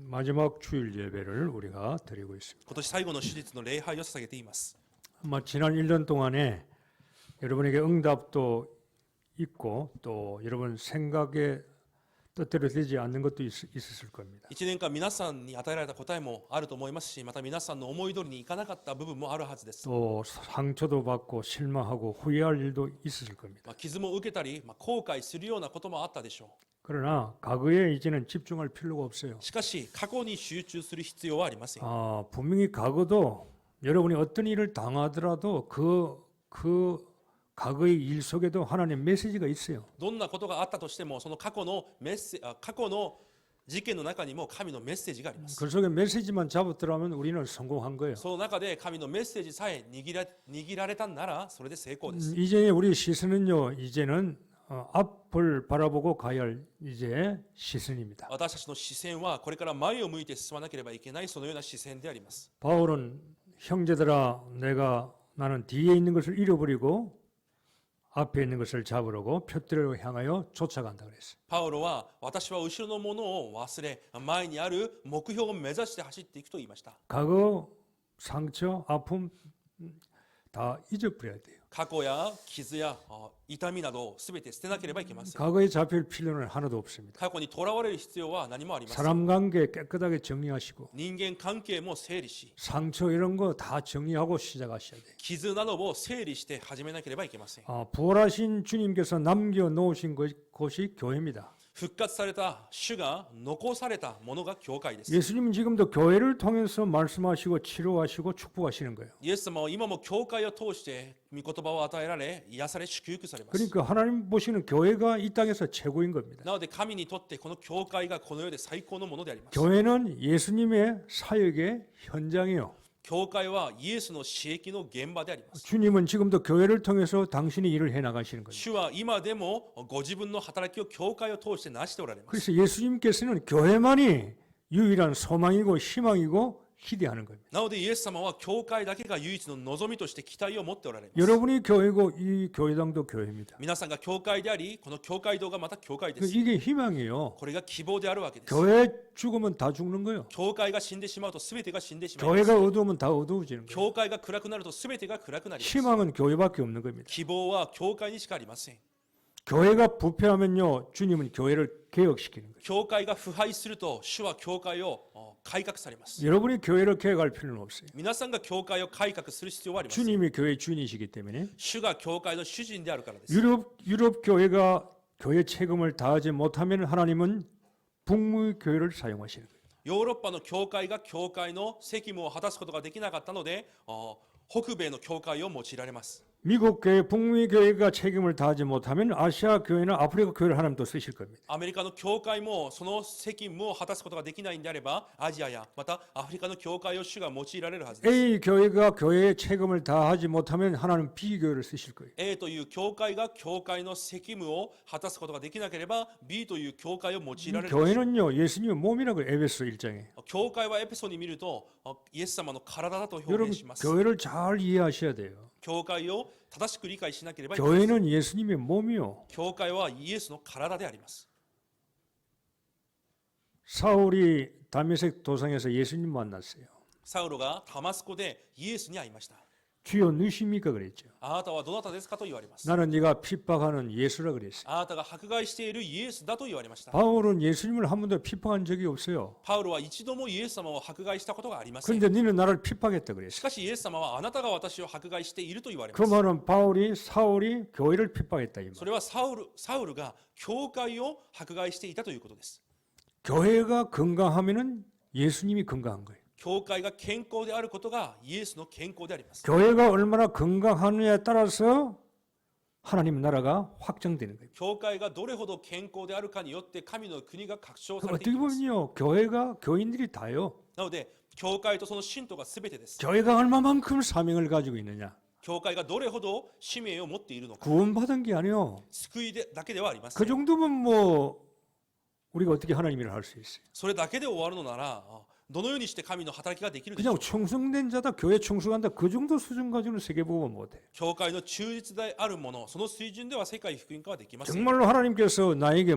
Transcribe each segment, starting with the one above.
마지막 주일 예배를 우리가 드리고 있습니다. 今年最後の手術の礼拝を捧げています。 지난 1년 동안에 여러분에게 응답도 있고 또 여러분 생각에 뜻대로 되지 않는 것도 있었을 겁니다. 1年間皆さんに与えられた答えもあると思いますし、また皆さんの思い通りにいかなかった部分もあるはずです。 또 상처도 받고 실망하고 후회할 일도 있었을 겁니다. 傷も受けたり、後悔するようなこともあったでしょ 그러나 과거에 이제는 집중할 필요가 없어요. う。しかし過去に集中する必要はありません。 분명히 과거도 여러분이 어떤 일을 당하더라도 그 과거의 일 속에도 하나님의 메시지가 있어요. どんなことがあったとしても、その過去の事件の中にも神のメッセージがあります。 그 속에 메시지만 잡았더라면 우리는 성공한 거예요. その中で神のメッセージさえ握られたんならそれで成功です。 이제 우리 시선은요. 이제는 앞을 바라보고 가야 할 이제 시선입니다. 私たちの視線はこれから前を向いて進まなければいけないそのような視線であります。 바울은 형제들아 나는 뒤에 있는 것을 잃어버리고 앞에 있는 것을 잡으려고 표대로 향하여 쫓아간다 그랬어요. パウロは私は後ろのものを忘れ前にある目標を目指して走っていくと言いました。 과거 상처, 아픔 다 잊어버려야 돼요. 過去や傷や痛みなどを全て捨てなければいけません。 과거에 잡힐 필요는 하나도 없습니다. 過去にとらわれる必要は何もありません。 사람 관계 깨끗하게 정리하시고 人間関係も整理し、 상처 이런 거 다 정리하고 시작하셔야 돼요. 傷などを整理して始めなければいけません。 부활하신 주님께서 남겨놓으신 곳이 교회입니다. 復活された主が残されたものが教会です。 예수님은 지금도 교회를 통해서 말씀하시고 치료하시고 축복하시는 거예요. イエス様は今も教会を通して御言葉を与えられ、癒され、祝福されます。 그러니까 하나님 보시는 교회가 이 땅에서 최고인 겁니다. なので神にとってこの教会がこの世で最高のものであります。 교회는 예수님의 사역의 현장이에요. 教会はイエスの使役の現場であります。 주님은 지금도 교회를 통해서 당신이 일을 해나가시는 거예요. 主は今でもご自分の働きを教会を通して成しておられます。 그래서 예수님께서는 교회만이 유일한 소망이고 희망이고 기대하는 겁니다. なのでイエス様は教会だけが唯一の望みとして期待を持っておられます。 여러분이 교회고 이 교회당도 교회입니다. 皆さんが教会であり、この教会堂がまた教会です。 이게 희망이에요. これが希望であるわけです。 교회 죽으면 다 죽는 거예요. 教会が死んでしまうと全てが死んでしまいます。 교회가 어두우면 다 어두워지는 거예요. 教会が暗くなると全てが暗くなります。 희망은 교회밖에 없는 겁니다. 希望は教会にしかありません。 교회가 부패하면요, 주님은 교회를 개혁시키는 거예요. 教会が腐敗すると主は教会を改革されます。 여러분이 교회를 개혁할 필요는 없어요. 皆さんが教会を改革する必要はありません。 주님이 교회의 주인이시기 때문에 主が教会の主人であるからです。 유럽 교회가 교회 책임을 다하지 못하면 하나님은 북미 교회를 사용하시는 거예요. ヨーロッパの教会が教会の責務を果たすことができなかったので、北米の教会を用いられます。 미국 교회, 북미 교회가 책임을 다하지 못하면 아시아 교회나 아프리카 교회를 하나님 또 쓰실 겁니다. アメリカの教会もその責務を果たすことができないんであれば、アジアやまたアフリカの教会を主が用いられるはずです。 A 교회가 교회의 책임을 다하지 못하면 하나님 B 교회를 쓰실 거예요. A という教会が教会の責務を果たすことができなければ B という教会を用いられる。 교회는요, 예수님의 몸이라고 에베소 1장에. 教会はエペソに見るとイエス様の体だと表 여러분 現します。 교회를 잘 이해하셔야 돼요. 教会を正しく理解しなければいけません。 교회는 예수님의 몸이요. 教会はイエスの体であります。 사울이 다메섹 도상에서 예수님 만났어요. サウロがダマスコでイエスに会いました。 주여 누십니까 그랬죠. あなたはどなたですかと言われます。 나는 네가 핍박하는 예수라 그랬어요. あなたが迫害しているイエスだと言われました。 바울은 예수님을 한 번도 핍박한 적이 없어요. パウロは一度もイエス様を迫害したことがありません。 그런데 너는 나를 핍박했다 し 그랬어요. かしイエス様はあなたが私を迫害していると言われ 그 ます。 말은 사울이 교회를 핍박했다 이 말. それはサウルが教会を迫害していたということです。 교회가 건강하면은 예수님이 건강한 거예요. 教会が健康であることがイエスの健康であります。 교회가 얼마나 건강하느냐에 따라서 하나님 나라가 확정되는 거예요. 教会がどれほど健康であるかによって神の国が拡張されてい 어떻게 きます。 보면요, 교회가 교인들이 다요. なので教会とその信徒が全てです。 교회가 얼마만큼 사명을 가지고 있느냐. 教会がどれほど使命を持っているのか。 구원받은 게 아니요. 救いだけではありませ 그 ん。 정도면 뭐 우리가 어떻게 하나님 일을 할 수 있어요. それだけで終わるのならどのようにして神の働きができるでしょ 그냥 う。 충성된 자다, 교회 충성한다, 그 정도 수준 가지고는 세계복음 못해. 教会の忠実であるもの、その水準では世界福音化はできません。 정말로 하나님께서 나에게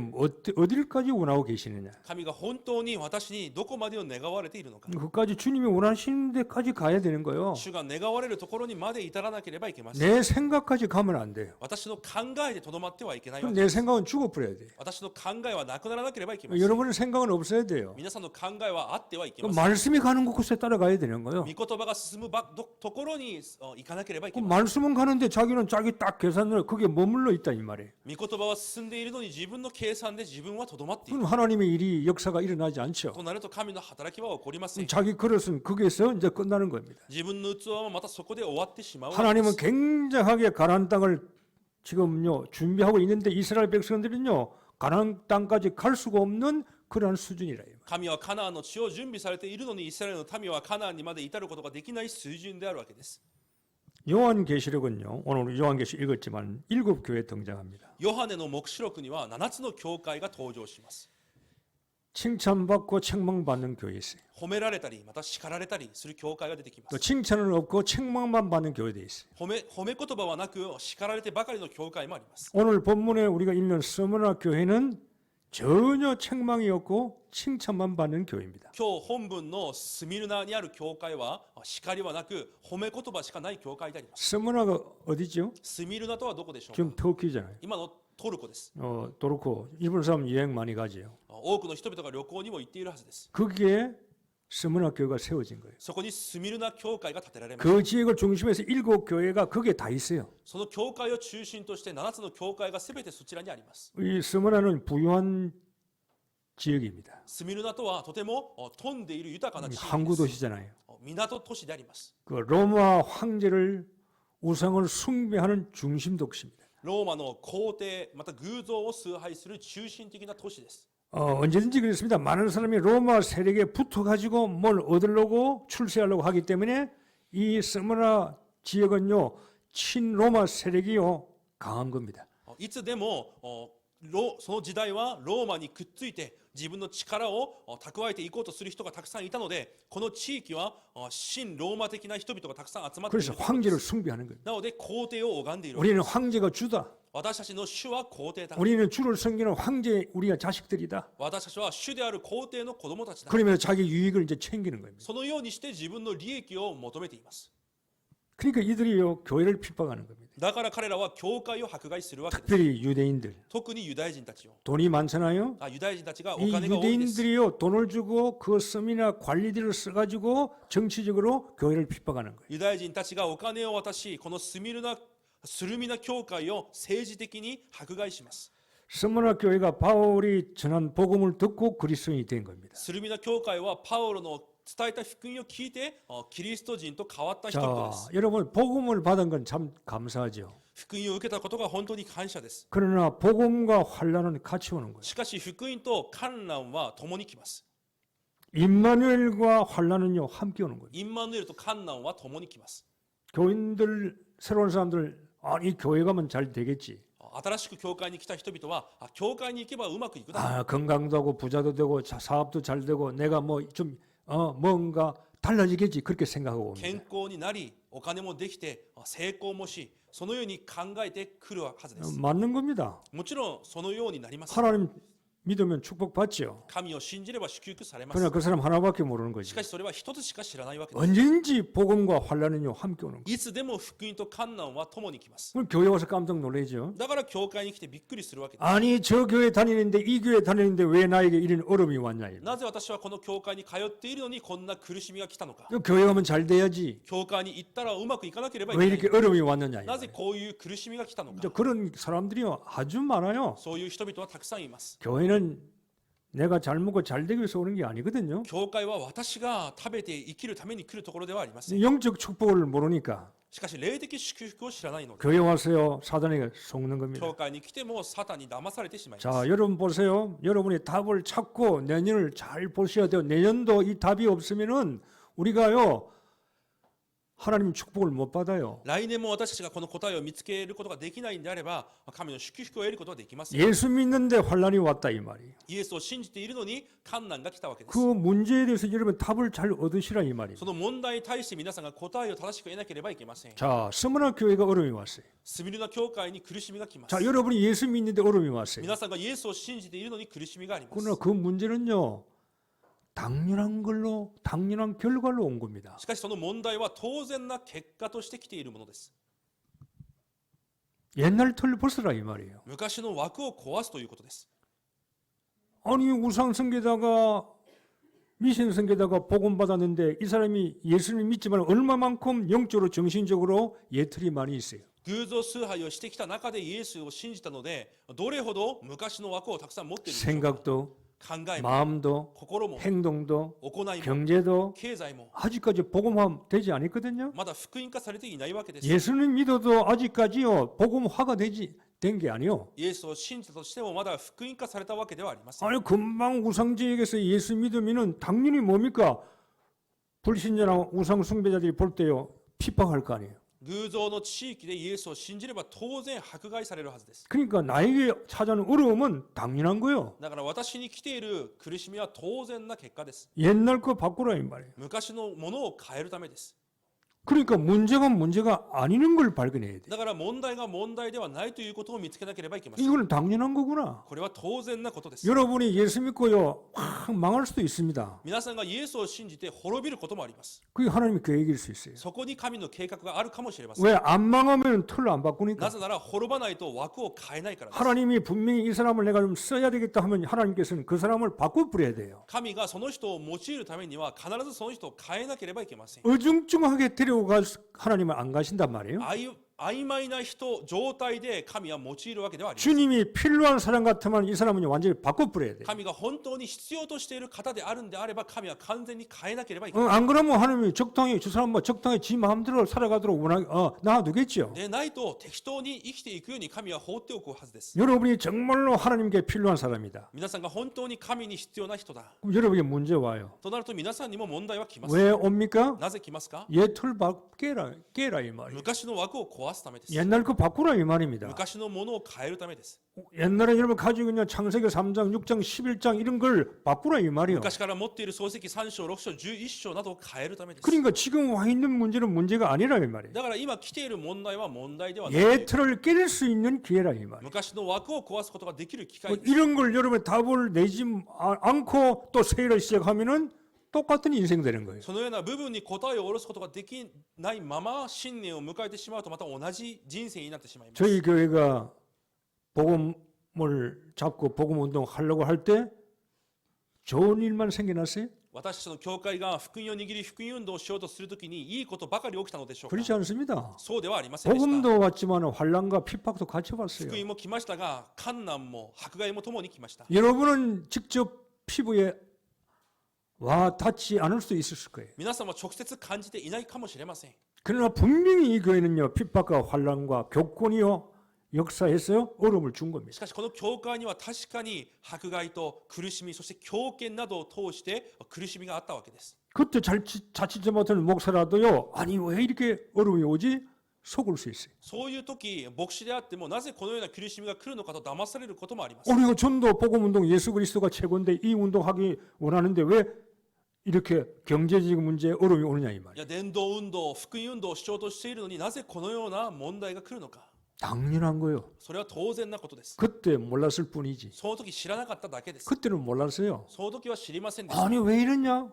어디까지 원하고 계시느냐. 神が本当に私にどこまでを願われているのか。 그까지 주님이 원하시는 데까지 가야 되는 거예요. 主が願われるところにまで至らなければいけません。 내 생각까지 가면 안 돼요. 私の考えでとどまってはいけないわ 그럼 け 내 です。 생각은 죽어버려야 돼요. 私の考えはなくならなければいけません。 여러분의 생각은 없어야 돼요. 皆さんの考えはあってはいけ 그 ません。 말씀이 가는 곳에 따라가야 되는 거예요. 御言葉が進むところに行かなければい 그 けません。 말씀은 가는데 자기는 자기 딱 계산을 거기에 머물러 있다 이 말이에요. 御言葉は進んでいるのに自分の計算で自分はとどまっている。 그럼 하나님의 일이 역사가 일어나지 않죠. となると神の働きは起こりません。 자기 그릇은 거기에서 이제 끝나는 겁니다. 自分の器はまたそこで終わってしまうわけで 하나님은 す。 굉장하게 가나안 땅을 지금요 준비하고 있는데 이스라엘 백성들은요 가나안 땅까지 갈 수가 없는 그러한 수준이라. 神はカナンの地を準備されているのにイスラエルの民はカナンにまで至ることができない水準であるわけです。 요한계시록은요 오늘 요한계시록 읽었지만 7교회 등장합니다. ヨハネの黙示録には7つの教会が登場します。 칭찬받고 책망받는 교회 있어요. 褒められたりまた叱られたりする教会が出てきま 또 す。 칭찬은 없고 책망만 받는 교회도 있어요. 褒め言葉はなく叱られてばかりの教会もあります。 오늘 본문에 우리가 읽는 스무나 교회는 전혀 책망이 없고 칭찬만 받는 교회입니다. 今日本文のスミルナにある教会は叱りはなく褒め言葉しかない教会であります。 스무나가 어디죠? スミルナとはどこでしょうか。 지금 터키잖아요. 今のトルコです。 도르코 일본 사람 여행 많이 가지요. 多くの人々が旅行にも行っているはずです。 거기에 스무나 교회가 세워진 거예요. そこにスミルナ教会が建てられました。 그 지역을 중심해서 7교회가 거기에 다 있어요. その教会を中心として7つの教会がすべてそちらにあります。 이 스무나는 부유한 지역입니다. スミルナとはとても富んでいる豊かな地域 항구 です。 도시잖아요. 港都市であります。 그 로마 황제를 우상을 숭배하는 중심 도시입니다. ローマの皇帝また偶像を崇拝する中心的な都市です。 언제든지 그렇습니다. 많은 사람이 로마 세력에 붙어가지고 뭘 얻으려고 출세하려고 하기 때문에 이 스무나 지역은요 친로마 세력이요 강한 겁니다. いつでもその時代はローマにくっついて自分の力を蓄えていこうとする人がたくさんいたので、この地域は新ローマ的な人々がたくさん集まっている 그래서 황제를 숭배하는 거예요. なので皇帝を拝んでいる。 우리는 황제가 주다. 私たちの主は皇帝だ。 우리는 주를 섬기는 황제 우리가 자식들이다. 私たちは主である皇帝の子供たちだ。 그러면 자기 유익을 이제 챙기는 겁니다. そのようにして自分の利益を求めています。 그러니까 이들이요 교회를 핍박하는 겁니다. だから彼らは教会を迫害するわけです。 특별히 유대인들 特にユダヤ人たちを。 돈이 많잖아요. ユダヤ人たちがお 이 金が多いです。 유대인들이요 돈을 주고 그 섬이나 관리들을 써가지고 정치적으로 교회를 핍박하는 거예요. ユダヤ人たちがお金を渡し、このスルミナ教会を政治的に迫害します。 스무나 교회가 바울이 전한 복음을 듣고 그리스도인이 된 겁니다. スルミナ教会はパウロの伝えた福音を聞いてキリスト人と変わった人々で 자, す。 여러분 복음을 받은 건 참 감사하죠. 福音を受けたことが本当に感謝です。 그러나 복음과 환란은 같이 오는 거예요. しかし福音と観覧は共に来ます。 임마누엘과 환란은요 함께 오는 거예요. インマヌエルと観覧は共に来ます。 교인들 새로운 사람들 아니 교회 가면 잘 되겠지. 新しく教会に来た人々は教会に行けばうまくいくだろう。 아 건강도 하고 부자도 되고 사업도 잘 되고 내가 뭐 좀 뭔가 달라지겠지 그렇게 생각하고 健 옵니다. 康になりお金もできて成功もし、そのように考えてくるはずです。 맞는 겁니다. もちろんそのようになります。 하나님 믿으면 축복받죠. 神を信じれば祝福されます。 그러나 그 사람 하나밖에 모르는 し 거지. かしそれは一つしか知らないわけです。 언제든지 복음과 환란은요 함께 오는 거예요. いつでも福音と観覧は共に来ます。 그럼 교회 와서 깜짝 놀라죠. だから教会に来てびっくりするわけです。 아니 저 교회 다니는데 이 교회 다니는데 왜 나에게 이런 어려움이 왔냐. なぜ私はこの教会に通っているのにこんな苦しみが来たのか。 교회 가면 잘 돼야지. 教会に行ったらうまくいかなければい 왜 けない 이렇게 。 어려움이 왔느냐. なぜこういう苦しみが来たのか。 이제 그런 사람들이요 아주 많아요. そういう人々はたくさんいます。 교회는 내가 잘 먹고 잘 되기 위해서 오는 게 아니거든요. 教会は私が食べて生きるために来るところではありません。 영적 축복을 모르니까 しかし霊的祝福を知らないので、 교회 와서요 사단에게 속는 겁니다. 教会に来てもサタンに騙されてしまいます。 자 여러분 보세요. 여러분이 답을 찾고 내년을 잘 보셔야 돼요. 내년도 이 답이 없으면은 우리가요 하나님 축복을 못 받아요. 来年も私たちがこの答えを見つけることができないんであれば、神の祝福を得ることはできません。 예수 믿는데 환란이 왔다 이 말이에요. イエスを信じているのに困難が来たわけで 그 す。 문제에 대해서 여러분 답을 잘 얻으시라 이 말입니다. その問題に対して皆さんが答えを正しく得なければいけません。 자, 스무나 교회가 어려움이 왔어요. スミルナ教会に苦しみが来ます。 자, 여러분이 예수 믿는데 어려움이 왔어요. 皆さんがイエスを信じているのに苦しみがあります。 그러나 그 문제는요, 당연한 결과로 온 겁니다. しかしその問題は当然な結果として来ているものです。 옛날 틀 벗으라 이 말이에요. 昔の枠を壊すということです。 아니 우상성계다가 미신성계다가 복음 받았는데 이 사람이 예수를 믿지만 얼마만큼 영적으로 정신적으로 예틀이 많이 있어요. 偶像崇拝をしてきた中でイエスを信じたので、どれほど昔の枠をたくさん持っているでしょうか。 생각도 考えも 마음도 心も 행동도 行いも 경제도 経済も 아직까지 복음화 되지 않았거든요. まだ福音化されていないわけです。 예수는 믿어도 아직까지요 복음화가 된 게 아니요. イエスを信じたとしてもまだ福音化されたわけではありません。 아니 금방 우상제에게서 예수 믿으면은 당연히 뭡니까? 불신자나 우상 숭배자들이 볼 때요 핍박할 거 아니에요. 偶像の地域でイエスを信じれば当然迫害されるはずです。 그러니까 나에게 찾아오는 어려움은 당연한 거예요. だから私に来ている苦しみは当然な結果です。 옛날 거 바꾸라 이 말이에요. 昔のものを変えるためです。 그러니까 문제가 아니는 걸 발견해야 돼. だから問題が問題ではないということを見つけなければいけません。 이거는 당연한 거구나. これは当然なことです。 여러분이 예수 믿고요 확 망할 수도 있습니다. 皆さんがイエスを信じて滅びることもあります。 그게 하나님의 계획일 수 있어요. そこに神の計画があるかもしれません。 왜 안 망하면 틀을 안 바꾸니까. なぜなら滅ばないと枠を変えないからです。 하나님이 분명히 이 사람을 내가 좀 써야 되겠다 하면 하나님께서는 그 사람을 바꿔버려야 돼요. 神がその人を用いるためには必ずその人を変えなければいけません。 어중중하게 데려가 하나님은 안 가신단 말이에요. 曖昧な状態で神は用いるわけではありません。 주님이 필요한 사람 같으면 이 사람은 완전히 바꿔버려야 돼요. 神が本当に必要としている方であるんであれば神は完全に変えなければいけない。 안 그러면 하나님이 적당히 저 사람 뭐 적당히 지 마음대로 살아가도록 놔두겠죠. でないと適当に生きていくように神は放っておくはずです。 여러분이 정말로 하나님께 필요한 사람이다. 皆さんが本当に神に必要な人だ 그럼 여러분에게 문제 와요. となると皆さんにも問題は来ます。 왜 옵니까? なぜ来ますか？ 예틀 깨라 이 말이에요. 昔の枠を壊すためです。 옛날 거 바꾸라 이 말입니다. 昔のものを変えるためです。 옛날에 여러분 가지고 있는 창세기 3장, 6장, 11장 이런 걸 바꾸라 이 말이에요. 昔から持っている漱石3章、6章、11章などを変えるためです。 그러니까 지금 와 있는 문제는 문제가 아니라 이 말이에요. だから今来ている問題は問題ではない。 예틀을 깰 수 있는 기회라 이 말이에요. 昔の枠を壊すことができる機会です。 이런 걸 여러분 답을 내지 않고 또 세일을 시작하면은 똑같은 인생 되는 거예요. そのような部分に答えを下ろすことができないまま新年を迎えてしまうとまた同じ人生になってしまいます。 저희 교회가 복음을 잡고 복음 운동 하려고 할 때 좋은 일만 생겨났어요? 私たちの教会が福音を握り福音運動をしようとするときにいいことばかり起きたのでしょうか？ 그렇지 않습니다. そうではありませんでした。 복음도 왔지만 환란과 핍박도 같이 福 왔어요. 音も来ましたが、困難も迫害もともに来ました。 여러분은 직접 피부에 와 닿지 않을 수도 있을 거예요. 皆さんは直接感じていないかもしれません。 그러나 분명히 이 교회는요 핍박과 환란과 교권이요 역사에서요 어려움을 준 し 겁니다. かしこの教会には確かに迫害と苦しみ、そして強権などを通して苦しみがあったわけです。 그때 자칫 못하는 목사라도요 아니 왜 이렇게 어려움이 오지 속을 수 있어요. そういう時、牧師であってもなぜこのような苦しみが来るのかと騙されることもあります。 우리가 전도 복음 운동 예수 그리스도가 최고인데 이 운동하기 원하는데 왜 이렇게 경제적 문제에 어려움이 오느냐 이 い 말이에요. や伝道運動、福音運動をしようとしているのになぜこのような問題が来るのか。 당연한 거예요. それは当然なことです。 그때 몰랐을 뿐이지. その時知らなかっただけです。 그때는 몰랐어요. その時は知りませんでした。 아니 왜 이러냐?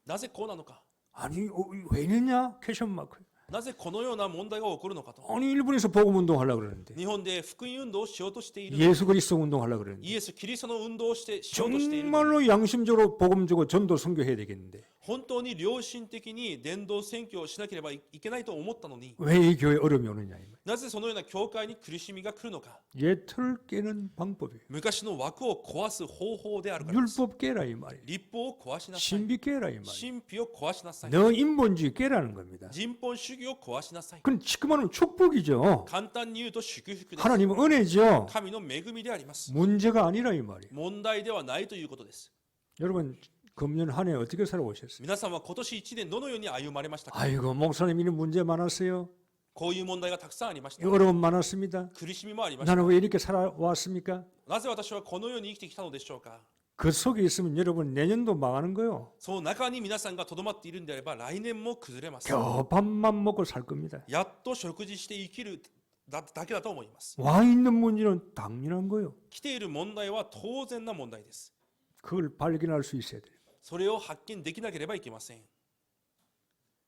なぜこうなのか。 아니 왜 이러냐? 퀘션 마크. なぜこのような問題が起こるのかと。 아니 일본에서 복음 운동 하려고 그러는데 日本で福音運動をしようとしている。 예수 그리스도 운동 하려고 그러는데 イエス・キリストの運動をしようとしているのに。 정말로 양심적으로 복음 주고 전도 선교해야 되겠는데 本当に良心的に伝道宣教をしなければいけないと思ったのに、 왜 이 교회 어려움이 오느냐 이 말이에요. なぜそのような教会に苦しみが来るのか。 예틀 깨는 방법이에요. 昔の枠を壊す方法であるからです。 율법 깨라 이 말이에요. 立法を壊しなさい。 신비 깨라 이 말이에요. 神秘を壊しなさい。 너 인본주의 깨라는 겁니다. 人本主義を壊しなさい。 그건 지금 하면 축복이죠. 簡単に言うと祝福です。 하나님은 은혜죠. 神の恵みであります。 문제가 아니라 이 말이에요. 問題ではないということです。 여러분 금년 한 해 어떻게 살아오셨어요? 皆さんは今年1年どのように歩まれましたか？ 아이고 목사님 이런 문제 많았어요. こういう問題がたくさんありました。 어려움 많았습니다. 苦しみもありました。 나는 왜 이렇게 살아왔습니까? なぜ私はこのように生きてきたのでしょうか。 그 속에 있으면 여러분 내년도 망하는 거요. その中に皆さんがとどまっているんであれば来年も崩れます。 겨우 밥만 먹고 살 겁니다. やっと食事して生きるだけだと思います。 와 있는 문제는 당연한 거요. 来ている問題は当然な問題です。 그걸 발견할 수 있어야 돼요. それを発見できなければいけません。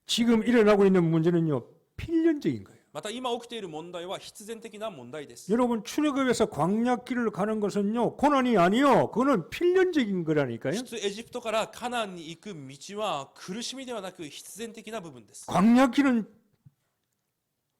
지금 일어나고 있는 문제는요, 필연적인 거예요. また今起きている問題は必然的な問題です。 여러분 출애굽에서 광야길을 가는 것은요, 고난이 아니요, 그거는 필연적인 거라니까요. 出エジプトからカナンに行く道は苦しみではなく必然的な部分です。 광야길은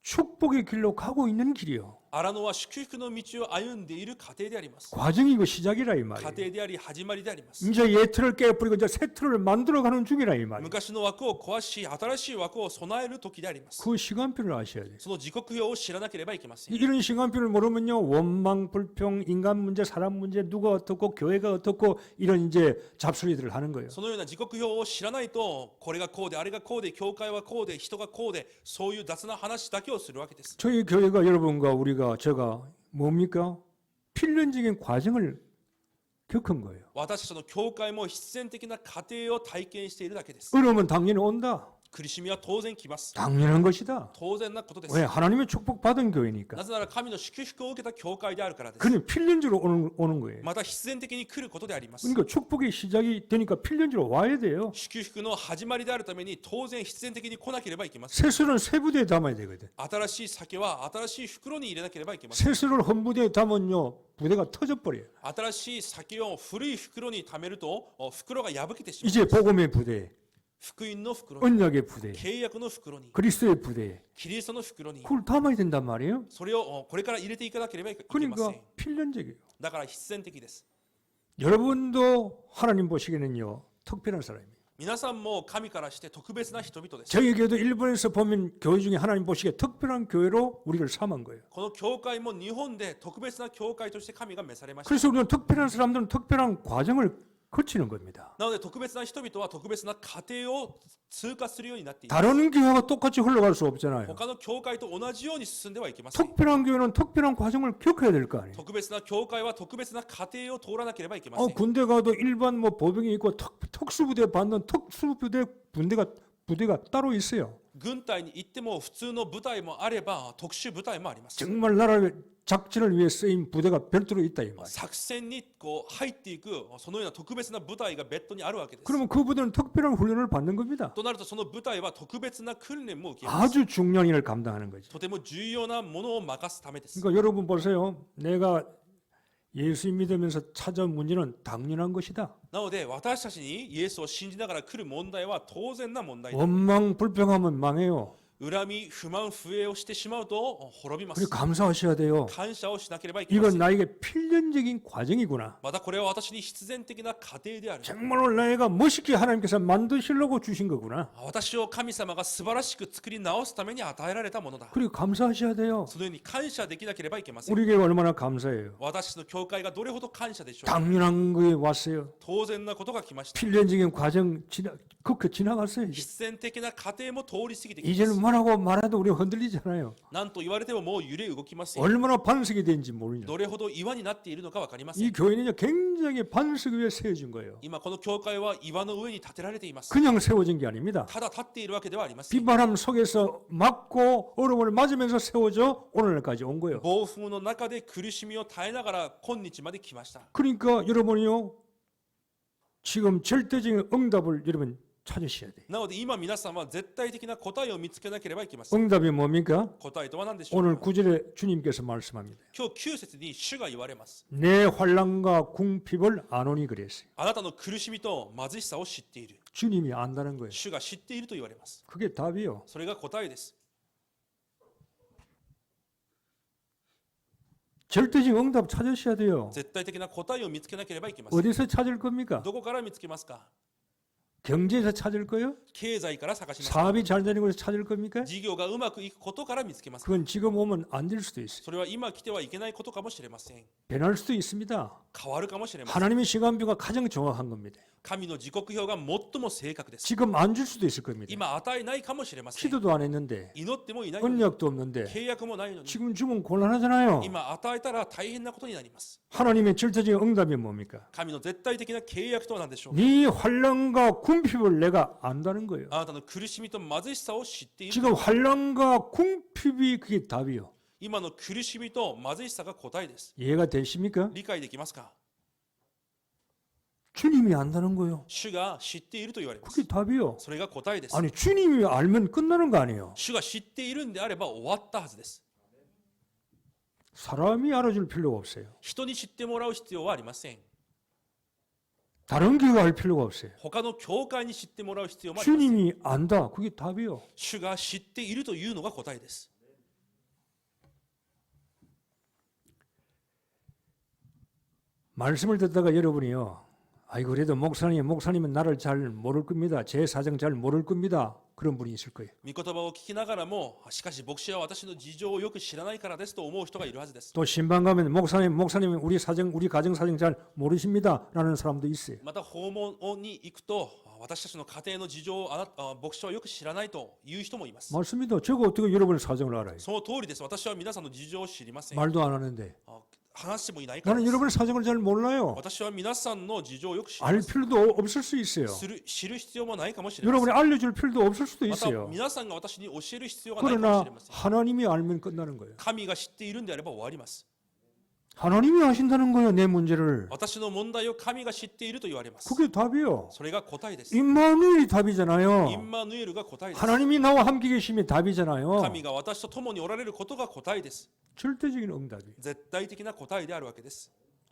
축복의 길로 가고 있는 길이요. 荒野は祝福の道を歩んでいる過程であります。 과정이고 시작이라 이 過 말이에요. 程であり始まりであります。 이제 옛 틀을 깨버리고 이제 새 틀을 만들어가는 중이라 이 말이에요. 昔の枠を壊し新しい枠を備える時であります。 그 시간표를 아셔야 돼요. その時刻表を知らなければいけません。 이런 시간표를 모르면요, 원망, 불평, 인간 문제, 사람 문제, 누가 어떻고 교회가 어떻고 이런 이제 잡소리들을 하는 거예요. そのような時刻表を知らないと、これがこうであれがこうで教会はこうで人がこうで、そういう雑な話だけをするわけです。 저희 교회가 여러분과 우리가 제가 뭡니까? 필연적인 과정을 겪은 거예요. 私たちの教会も必然的な過程を体験しているだけです。 어려우면 당연히 온다. 苦しみは当然来ます。 당연한 것이다. 当然なことです。 왜? 하나님의 축복 받은 교회니까. なぜなら神の祝福を受けた教会であるからです。 그냥 필연적으로 오는 거예요. また必然的に来ることであります。 그러니까 축복이 시작이 되니까 필연적으로 와야 돼요. 祝福の始まりであるために当然必然的に来なければいけません。 세수는 새 부대에 담아야 되거든. 新しい酒は新しい袋に入れなければいけません。 세수를 헌 부대에 담으면요, 부대가 터져버려요. 新しい酒を古い袋に貯めると袋が破けてしまう。 이제 복음의 부대, 福音の袋に、 언약의 부대, 契約の袋に、 그리스도의 부대, キリストの袋に、 그걸 담아야 된단 말이에요. それをこれから入れていかなければいけませ 그러니까 ん。 필연적이에요. だから必然的です。 여러분도 하나님 보시기에는요, 특별한 사람이에요. 皆さんも神からして特別な人々です。 저희 교회도 일본에서 보면 교회 중에 하나님 보시기에 특별한 교회로 우리를 삼은 거예요. この教会も日本で特別な教会として神が召されました。 그래서 우리는 특별한 사람들은 특별한 과정을 거치는 겁니다. なので特別な人々は特別な過程を通過するようになっています。 다른 교회와 똑같이 흘러갈 수 없잖아요. 他の教会と同じように進んではいけません。 특별한 교회는 특별한 과정을 겪어야 될 거 아니에요. 特別な教会は特別な過程を通らなければいけません。 군대 가도 일반 뭐 보병이 있고 특수부대 받는 부대가 따로 있어요. 軍隊に行っても普通の部隊もあれば特殊部隊もあります。 정말 나라의 작전을 위해 쓰인 부대가 별도로 있다 이 말이에요. 作戦にこう入っていくそのような特別な部隊が別途にあるわけです。 그러면 그 부대는 특별한 훈련을 받는 겁니다. となるとその部隊は特別な訓練も受けます。 아주 중요한 일을 감당하는 거죠. とても重要なものを任すためです。 그러니까 여러분 보세요. 내가 예수 믿으면서 찾아온 문제는 당연한 것이다. なので私たちにイエスを信じながら来る問題は当然な問題だ。 원망 불평하면 망해요. 恨み不満不平をしてしまうと滅びます。 그리고 감사하셔야 돼요. 感謝をしなければいけませ 이건 ん。 나에게 필연적인 과정이구나. またこれは私に必然的な過程である。 정말로 내가 멋있게 하나님께서 만드시려고 주신 거구나. 私を神様が素晴らしく作り直すために与えられたものだ。 그리고 감사하셔야 돼요. そのように感謝できなければいけません。 우리 교회 얼마나 감사해요. 私の教会がどれほど感謝でしょうか。 당연한 거에 왔어요. 当然なことが来ました。 필연적인 과정 그렇게 지나갔어요. 이제. 必然的な過程も通り過ぎてきま 이제는 す。 뭐라고 말해도 우리 흔들리잖아요. なんと言われてももう揺れ動きますよ。 얼마나 반석이 된지 모르냐. どれほど岩になっているのかわかりませ 이 ん。 교회는요 굉장히 반석 위에 세워진 거예요. 今この教会は岩の上に建てられています。 그냥 세워진 게 아닙니다. ただ立っているわけではありません。 비바람 속에서 맞고 어려움을 맞으면서 세워져 오늘날까지 온 거예요. 暴風の中で苦しみを耐えながら今日まで来ました。 그러니까 여러분이요 지금 절대적인 응답을 여러분 찾으셔야 돼요. なので今皆さんは絶対的な答えを見つけなければいけません。 응답이 뭡니까? 答えとは何でしょう 오늘 か。 9절에 주님께서 말씀합니다. 今日9節に主が言われます。 내 환난과 궁핍을 아노니 그랬어요. あなたの苦しみと貧しさを知っている。 주님이 안다는 거예요. 主が知っていると言われます。 그게 답이요. それが答えです。 절대적 응답 찾으셔야 돼요. 絶対的な答えを見つけなければいけません。 어디서 찾을 겁니까? どこから見つけますか。 경제에서 찾을 거요? 経済から探しますか？ 사업이 잘 되는 곳에서 찾을 겁니까? 事業がうまくいくことから見つけますか？ 그건 지금 오면 안 될 수도 있어요. それは今来てはいけないことかもしれません。 변할 수도 있습니다. 変わるかもしれません。 하나님의 시간표가 가장 정확한 겁니다. 神の時刻表が最も正確です。 지금 안 줄 수도 있을 겁니다. 今与えないかもしれません。 기도도 안 했는데 祈ってもいないのに、 언약도 없는데 契約もないのに、 지금 주면 곤란하잖아요. 今与えたら大変なことになります。 하나님의 절대적인 응답이 뭡니까? 神の絶対的な契約とは何でしょうか？ 네 환란과 궁핍을 내가 안다는 거예요. あなたの苦しみと貧しさを知っている。 지금 환란과 궁핍이 그게 답이요. 今の苦しみと貧しさが答えです。 이해가 되십니까? 理解できますか？ 주님이 안다는 거예요. 主が知っていると言われます。 그게 답이요. それが答えです。 아니 주님이 알면 끝나는 거 아니에요. 主が知っているんであれば終わったはずです。 사람이 알아줄 필요가 없어요. 人に知ってもらう必要はありません。 다른 교회가 할 필요가 없어요. 他の教会に知ってもらう必要もありません。 주님이 안다. 그게 답이요. 主が知っているというのが答えです。 말씀을 듣다가 여러분이요. 아이고 그래도 목사님은 나를 잘 모를 겁니다. 제 사정 잘 모를 겁니다. 그런 분이 있을 거예요. 御言葉を聞きながらも、しかし牧師は私の事情をよく知らないからですと思う人がいるはずです。 또 신방 가면 목사님은 우리 가정 사정 잘 모르십니다라는 사람도 있어요. また訪問に行くと、私たちの家庭の事情を牧師はよく知らないという人もいます。 맞습니다. 제가 어떻게 여러분의 사정을 알아요? その通りです。私は皆さんの事情を知りません。 말도 안 하는데 話してもいないから 나는 です。 여러분의 사정을 잘 몰라요. 私は皆さんの事情をよく知りま 알 す。 필요도 없을 수 있어요. 知る必要もないかもしれません。 여러분이 알려줄 필요도 없을 수도 また 있어요. 皆さんが私に教える必要がないかも 그러나 しれません。 하나님이 알면 끝나는 거예요. 神が知っているんであれば終わります。 하나님이 아신다는 거예요. 내 문제를. 私の問題を神が知っていると言われます。 그게 답이요. それが答えです。 임마누엘이 イ 답이잖아요. ンマヌエルが答えです。 하나님이 나와 함께 계심이 답이잖아요. 神が私と共におられることが答えです。 절대적인 응답이. 絶対的な答えであるわけです。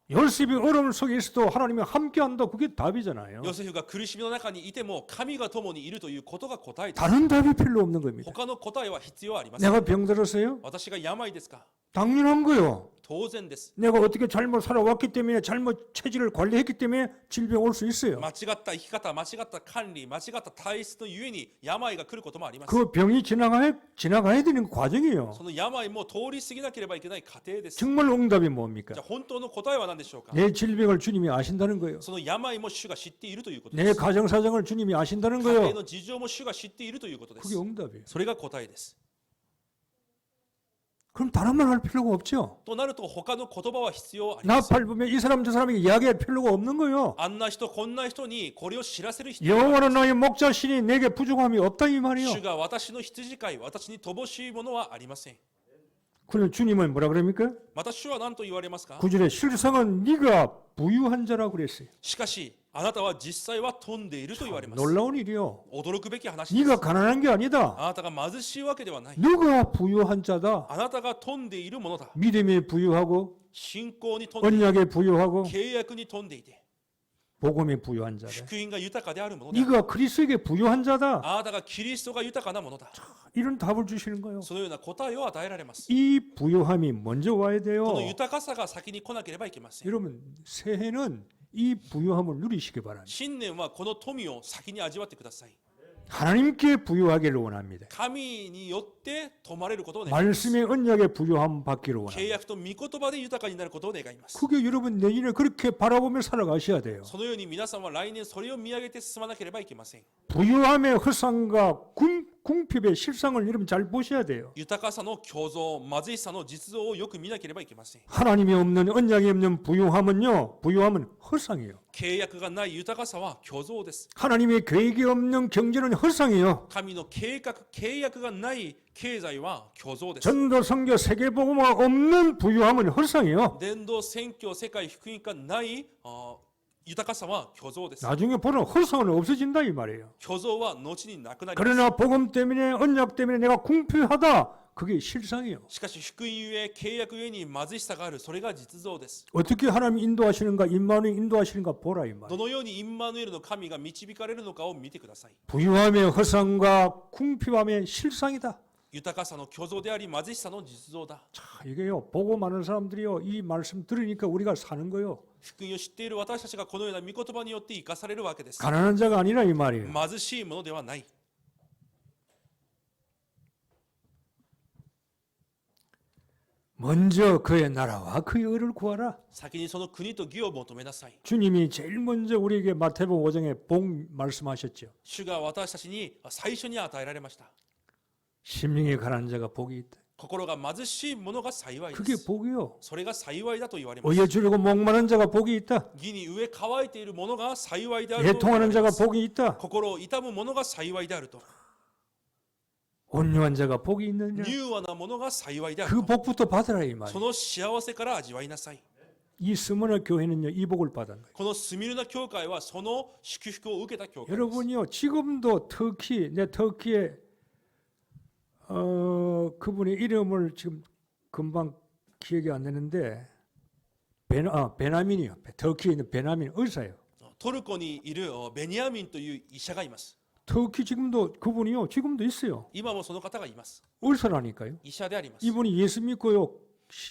요셉이 어려움 속에 있어도 하나님이 함께한다. 그게 답이잖아요. ヨセフが苦しみの中にいても神が共にいるということが答えです。 다른 답이 필요 없는 겁니다. 他の答えは必要はありません。 내가 병들었어요? 私が病ですか？ 당연한 거요. 当然です。 내가 어떻게 잘못 살아왔기 때문에 잘못 체질을 관리했기 때문에 질병 올 수 있어요. 間違った生き方、間違った管理、間違った体質のゆえに病が来ることもあります。 그 병이 지나가야 되는 과정이에요. その病も通り過ぎなければいけない過程です。 정말 응답이 뭡니까? じゃあ本当の答えは何でしょうか？ 내 질병을 주님이 아신다는 거예요. その病も主が知っているということ 내 です。 가정 사정을 주님이 아신다는 家庭 거예요. の事情も主が知っているということで 그게 す。 응답이에요. それが答えです。 그럼 다른 말 할 필요가 없죠. となると他の言葉は必要あり 나 ません。 밟으면 이 사람 저 사람에게 이야기할 필요가 없는 거예요. あんな人こんな人にこれを知らせる必要は 여호와는 나의 목자시니 내게 부족함이 없다 이 말이요. 主が私の羊飼い、私に乏しいものはありません。 그럼 주님은 뭐라 그럽니까? また主は何と言われますか？ 구절에 실상은 네가 부유한 자라고 그랬어요. しかしあなたは実際は富んでいると言われます。 놀라운 일이요. 驚くべき話です。 네가 가난한 게 아니다. あなたが貧しいわけではない。 너가 부유한 자다. あなたが富んでいるものだ。 믿음에 부유하고 信仰に富んでいて、 언약에 부유하고 契約に富んでいて、 복음에 부유한 자다. 福音が豊かであるものだ。 네가 그리스도에게 부유한 자다. あなたがキリストが豊かなものだ。 이런 답을 주시는 거예요. そのような答えを与えられます。 이 부유함이 먼저 와야 こ 돼요. の豊かさが先に来なければいけません。 여러분 새해는 이 부유함을 누리시기 바랍니다. 新年はこの富を先に味わってください。 하나님께 부유하기를 원합니다. 神によって富まれることを願います。 말씀의 언약의 부유함 받기를 契 원합니다. 約と御言葉で豊かになることを願います。 그게 여러분 내년에 그렇게 바라보며 살아가셔야 돼요. そのように皆さんは来年それを見上げて進まなければいけません。 부유함의 허상과 궁핍의 실상을 여러분 잘 보셔야 돼요. 豊かさの虚像、貧しさの実像をよく見なければいけません。 하나님이 없는 언약이 없는 부유함은 허상이에요. 契約がない豊かさは虚像です。 하나님의 계획이 없는 경제는 허상이에요. 神の計画、契約がない経済は虚像です。 전도 선교 세계복음화 없는 부유함은 허상이에요. 伝道、宣教、世界福音がない豊かさは虚像です。 나중에 보면 허상은 없어진다 이 말이에요. 虚像は後になくなります。 그러나 복음 때문에 언약 때문에 내가 궁핍하다. 그게 실상이에요. しかし福音ゆえ契約ゆえに貧しさがある、それが実像です。 어떻게 하나님 인도하시는가 임마누엘 인도하시는가 보라 이 말. どのようにインマヌエルの神が導かれるのかを見てください。 부유함의 허상과 궁핍함의 실상이다. 豊かさの虚像であり貧しさの実像だ。 자, 이게요. 보고 많은 사람들이요. 이 말씀 들으니까 우리가 사는 거요. 福音を知っている私たちがこのような御言葉によって生かされるわけです。 가난한 자가 아니라 이 말이에요. 貧しいものではない。 먼저 그의 나라와 그의 의를 구하라. 先にその国と義を求めなさい。 주님이 제일 먼저 우리에게 마태복음 5장에 복 말씀하셨죠. 主が私たちに最初に与えられました。 심령이 가난한 자가 복이 있다. 心が貧しいものが幸いで 그게 す。 복이요. それが幸いだと言われます。 의에 주려고 목마른 자가 복이 있다. 義に飢え乾いているものが幸いであると言わ 애통하는 れ 자가 ます。 복이 있다. 心を痛むものが幸いであると。 온유한 자가 복이 있느냐. 柔和なものが幸いである 그 と。 복부터 받으라 이 말. その幸せから味わいなさい。 이 스머나 교회는요 이 복을 받은 거예요. このスミルナ教会はその祝福を受けた教会です。 여러분이요 지금도 터키 내 터키에 그분의 이름을 지금 금방 기억이 안 나는데 베나민이요. 터키에 있는 베나민 의사예요. トルコにいるベニヤミンという医者がいます。 터키 지금도 그분이요 지금도 있어요. 今もその方がいます。 의사라니까요. 医者であります。 이분이 예수 믿고요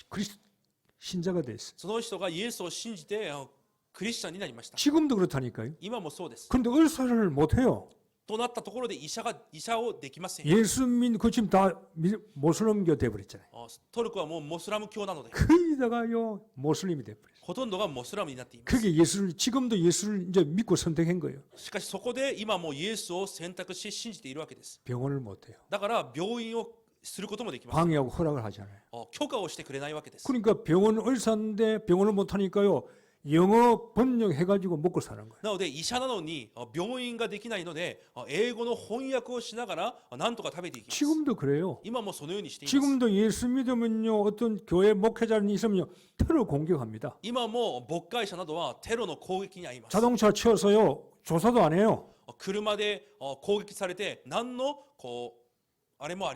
그리스도 신자가 됐어요. その人がイエスを信じてクリスチャンになりました。 지금도 그렇다니까요. 今もそうです。 그런데 의사를 못 해요. となったところで医者をできません。 예수 믿고 지금 다 모슬림교 돼버렸잖아요. トルコはもうモスラム教なので 거기다가요 모슬림이 돼버렸어요. ほとんどがモスラムになっています。 그게 지금도 예수를 이제 믿고 선택한 거예요. しかしそこで今もイエスを選択し信じているわけです。 병원을 못 해요. だから病院をすることもできます。 방해하고 허락을 하잖아요. 許可をしてくれないわけです。 그러니까 병원 의사인데 병원을 못 하니까요. 영어 번역해가지고 먹고 사는 거예요. なので医者なのに病院ができないので英語の翻訳をしながらなんとか食べていきます。 지금도 그래요. 今もそのようにしています。 지금도 예수 믿으면요. 어떤 교회 목회자는 있으면요. 테러 공격합니다. 今も牧会者などはテロの攻撃に遭います。 자동차 치워서요. 조사도 안 해요. 車で攻撃されて何のあれも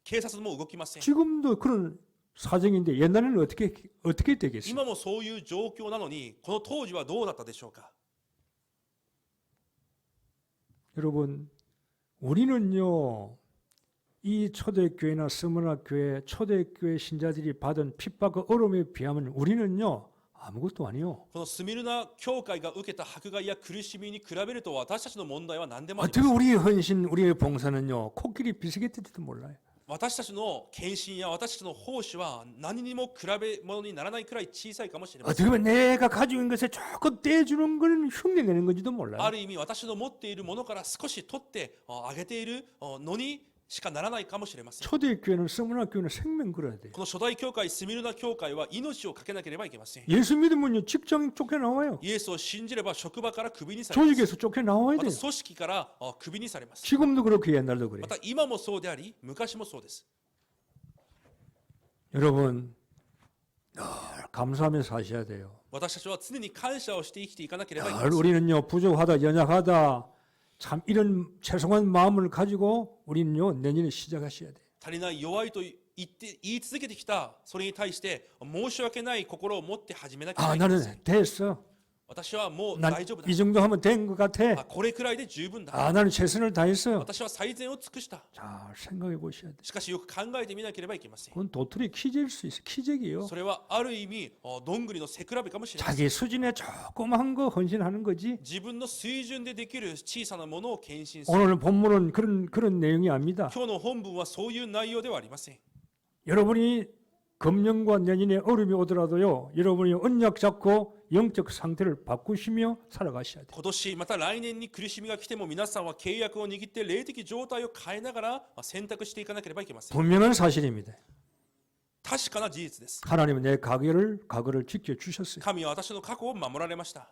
警察も動きません。 지금도 그런 사정인데 옛날에는 어떻게 되겠어요? 今もそういう状況なのにこの当時はどうだったでしょうか。 여러분 우리는요. 이 초대교회나 스무나 교회, 초대교회 신자들이 받은 핍박과 어려움에 비하면 우리는요. 아무것도 아니요. このスミルナ教会が受けた迫害や苦しみに比べると私たちの問題は何でもありま 어떻게 す。 우리의 헌신, 우리의 봉사는요. 코끼리 비슷했을지도 몰라요. 私たちの献身や私たちの奉仕は何にも比べ物にならないくらい小さいかもしれません。 어떻게 보면 내가 가지고 있는 것에 조금 떼주는 건 흉내내는 건지도 あ 몰라요. る意味私の持っているものから少し取ってあげているのにしかならないかもしれません。 초대교회는 스무나 교회는 생명 걸어야 돼요. この初代教会スミルナ教会は命をかけなければいけません。 예수 믿으면요. 직장 쫓겨나와요. イエスを信じれば職場からクビにされます。 조직에서 쫓겨나와야 また 돼요. 組織からクビにされます。 지금도 그렇고 옛날도 그래요. また今もそうであり昔もそうです。 여러분 늘 감사하면서 사셔야 돼요. 私たちは常に感謝をして生きていかなければいけま 늘 せん。 우리는요. 부족하다 연약하다 참 이런 죄송한 마음을 가지고 우리는요. 내년에 시작하셔야 돼요. 足りない弱いと言い続けてきたそれに対して申し訳ない心を持って始めなければ 아 いけません。 나는 됐어. 私はもう 난 大丈夫だ 이 。 정도 하면 된 것 같아. これくらいで十分だ。 아 나는 최선을 다했어. 私は最善を尽くした。 자 생각해 보셔야 돼. しかしよく考えてみなければいけません。 그건 도토리 키재일 수 있어. 키재기요. それはある意味どんぐりの背比べかもしれません。 자기 수준에 조그만 거 헌신하는 거지. 自分の水準でできる小さなものを献身する。 오늘 본문은 그런 내용이 아닙니다. 今日の本文はそういう内容ではありません。 여러분이 금년과 내년에 어려움이 오더라도요. 여러분이 언약 잡고 영적 상태를 바꾸시며 살아가셔야 돼요. 今年また来年に苦しみが来ても皆さんは契約を握って霊的状態を変えながら選択していかなければいけません。 분명한 사실입니다. 確かな事実です。 하나님은 내 과거를 지켜주셨어요. 神は私の過去を守られました。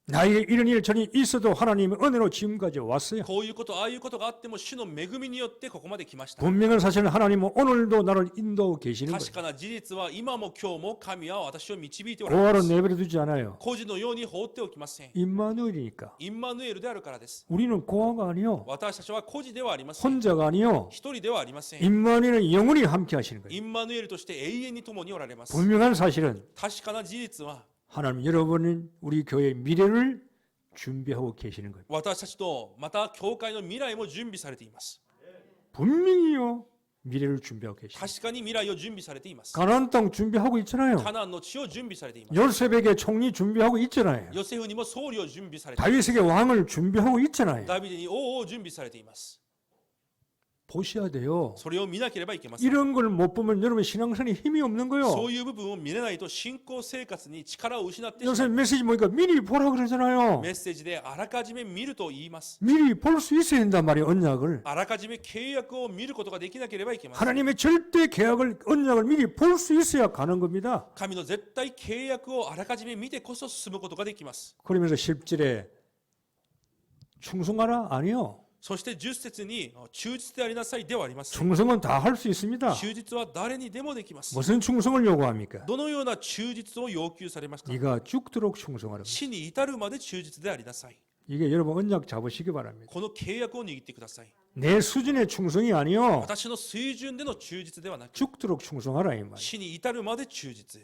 나에게 이런 일 전이 있어도 하나님의 은혜로 지금까지 왔어요. こういうことああいうことがあっても主の恵みによってここまで来ました。 분명한 사실은 하나님은 오늘도 나를 인도하고 계시는 確 거예요. かな事実は今も今日も神は私を導いておられま 고아로 す。 내버려 두지 않아요. 孤児のように放っておきません。 임마누엘이니까. インマヌエルであるからです。 우리는 고아가 아니요. 私たちは孤児ではありません。 혼자가 아니요. 一人ではありません。 임마누엘은 영원히 함께 하시는 거예요. インマヌエルとして永遠に共におられます。 분명한 사실은 確かな事実は 하나님 여러분은 우리 교회의 미래를 준비하고 계시는 거예요. 私たちとまた教会の未来も準備されています。 분명히요 미래를 준비하고 계십니다. 確かに未来を準備されています。 가나안 땅 준비하고 있잖아요. カナンの地を準備されています。 요셉에게 총리 준비하고 있잖아요. ヨセフにも総理を準備されています。 다윗에게 왕을 준비하고 있잖아요. ダビデに王を準備されています。 보셔야 돼요. それを見なければいけません。 이런 걸 못 보면 여러분 신앙생활에 힘이 없는 そ 거예요. ういう部分を見れないと信仰生活に力を失ってしま 요새 う。 메시지 보니까 미리 보라 그러잖아요. メッセージであらかじめ見ると言います。 미리 볼 수 있어야 된단 말이에요. 언약을. あらかじめ契約を見ることができなければいけません。 하나님의 절대 계약을 언약을 미리 볼 수 있어야 가는 겁니다. 神の絶対契約をあらかじめ見てこそ進むことができます。 그러면서 10절에 충성하라? 아니요. そして10節に忠実でありなさいではありません。 충성은 다 할 수 있습니다. 忠実は誰にでもできます。 무슨 충성을 요구합니까? どのような忠実を要求されますか？ 네가 죽도록 충성하라. 死に至るまで忠実でありなさい。 이게 여러분 언약 잡으시기 바랍니다. この契約を握ってください。 내 수준의 충성이 아니요. 私の水準での忠実ではなく、 죽도록 충성하라 이 말. 死に至るまで忠実。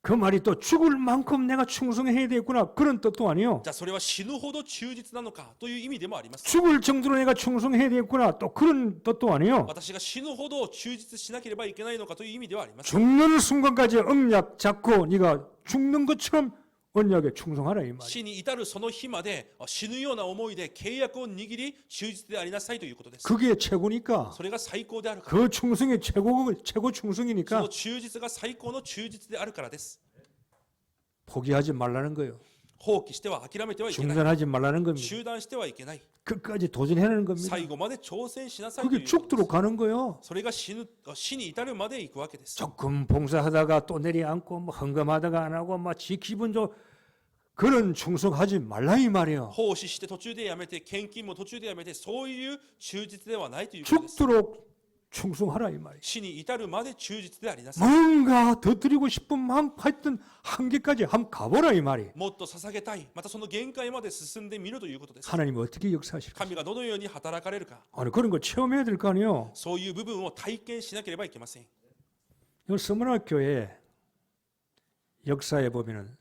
그 말이 또 죽을 만큼 내가 충성해야 되겠구나 그런 뜻도 아니요. じゃあそれは死ぬほど忠実なのかという意味でもあります。 죽을 정도로 내가 충성해야 되겠구나 또 그런 뜻도 아니요. 私が死ぬほど忠実しなければいけないのかという意味ではあります。 죽는 순간까지 언약 잡고 네가 죽는 것처럼 언약에 충성하라 이 말. 死に至るその日まで死ぬような思いで契約を握り忠実でありなさいということです。 그게 최고니까. それが最高であるから。 그 충성이 최고 そ 충성이니까 の忠実が最高の忠実であるからです。 포기하지 말라는 거예요. 放棄しては諦めてはいけない。 중단하지 말라는 겁니다. 中断してはいけない。 끝까지 도전해내는 겁니다. 最後まで挑戦しなさいとい 그게 うことです。 죽도록 가는 거예요. それが死に至るまで行くわけです。 조금 봉사하다가 또 내려앉고 뭐 헌금하다가 안 하고 지 기분 좋 그런 충성하지 말라 이 말이에요. 奉仕して途中でやめて、献金も途中でやめて、そういう忠実ではないということです。 죽도록 충성하라 이 말이에요. 死に至るまで忠実でありなさい。 뭔가 더 드리고 싶은 마음 하여튼 한계까지 한번 가보라 이 말이에요. もっと捧げたい。またその限界まで進んでみるということです。 하나님 어떻게 역사하실까? 神がどのように働かれるか、 아니 그런 거 체험해야 될 거 아니에요. そういう部分を体験しなければいけません。 이 서문화 교회 역사에 보면은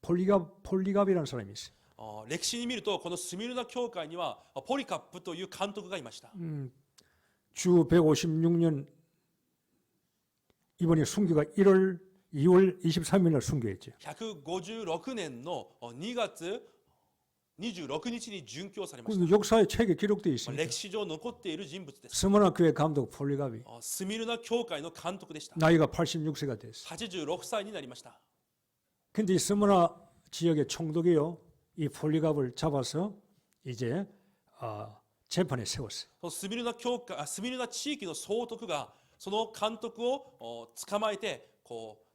폴리갑이라는 사람이 있어요. 歴史に見ると、このスミルナ教会にはポリカップという監督がいました。 주 156년 이번에 순교가 2월 23일 날 순교했죠. 156年の2月26日に殉教されまし 그 역사의 책에 기록되어 た。 있습니다. 歴史上残っている人物です。 서문화 교회 감독 폴리갑이 スミルナ教会の監督でした。 나이가 86세가 됐어요. 86歳になりました。 근데 이 서문화 지역의 총독이요, 이 폴리갑을 잡아서 이제 재판에 세웠어요. スミルナ地域の総督がその監督を捕まえて